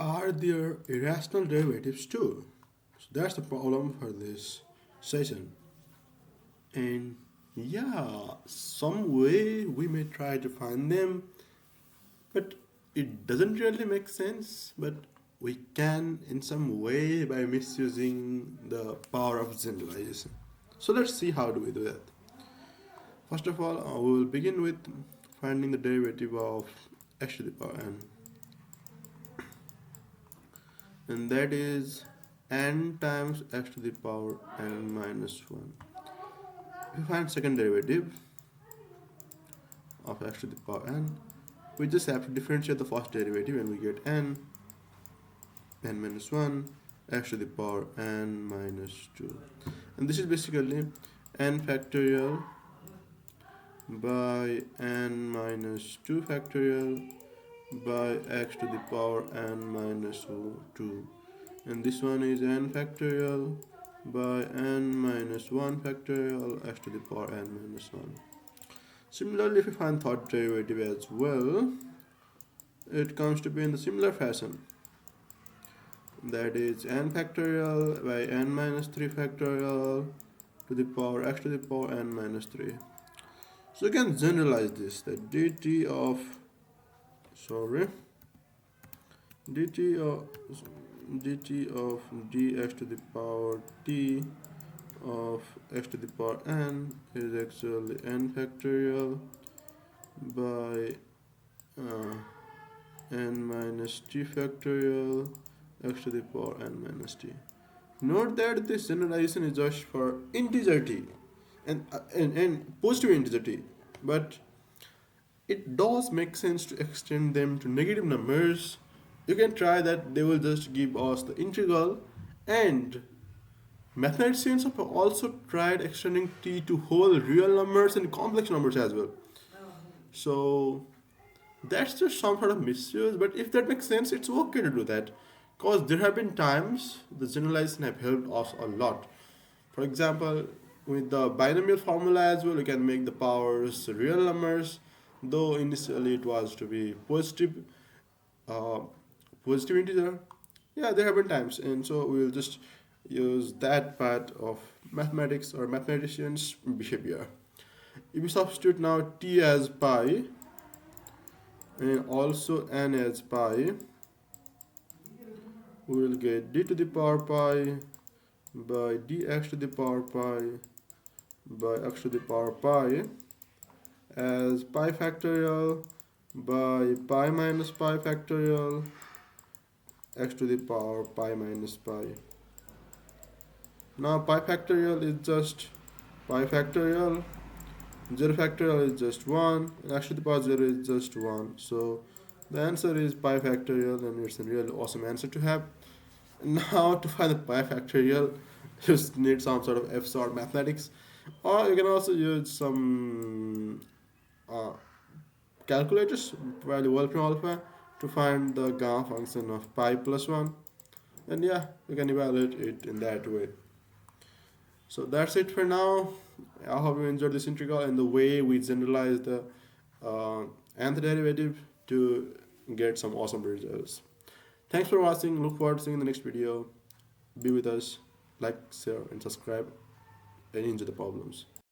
Are there irrational derivatives too? So that's the problem for this session. And yeah, some way we may try to find them, but it doesn't really make sense. But we can in some way by misusing the power of generalization. So let's see how do we do that. First of all, we will begin with finding the derivative of x to the power n, and that is n times x to the power n minus 1. If we find second derivative of x to the power n, we just have to differentiate the first derivative and we get n minus 1, x to the power n minus 2. And this is basically n factorial by n minus 2 factorial by x to the power n minus 2. And this one is n factorial by n minus 1 factorial x to the power n minus 1. Similarly, if we find third derivative as well, it comes to be in the similar fashion. That is n factorial by n minus 3 factorial to the power x to the power n minus 3. So you can generalize this, that dt of dx to the power t of x to the power n is actually n factorial by n minus t factorial x to the power n minus t. Note that this generalization is just for integer t and positive integer t, but it does make sense to extend them to negative numbers. You can try that, they will just give us the integral, and mathematicians have also tried extending t to whole real numbers and complex numbers as well. So that's just some sort of misuse, but if that makes sense, it's okay to do that, because there have been times the generalization have helped us a lot. For example, with the binomial formula as well, you can make the powers real numbers, though initially it was to be positive integer. Yeah, there have been times, and so we will just use that part of mathematics or mathematicians behavior. If we substitute now t as pi and also n as pi, we will get d to the power pi by dx to the power pi by x to the power pi as pi factorial by pi minus pi factorial x to the power pi minus pi. Now pi factorial is just pi factorial, 0 factorial is just 1, and x to the power 0 is just 1. So the answer is pi factorial, and it's a really awesome answer to have. Now to find the pi factorial, you just need some sort of F-sort mathematics, or you can also use some calculators, probably Wolfram alpha, to find the gamma function of pi plus 1. And yeah, you can evaluate it in that way. So that's it for now. I hope you enjoyed this integral and the way we generalize the nth derivative to get some awesome results. Thanks for watching. Look forward to seeing you in the next video. Be with us. Like, share, and subscribe, and enjoy the problems.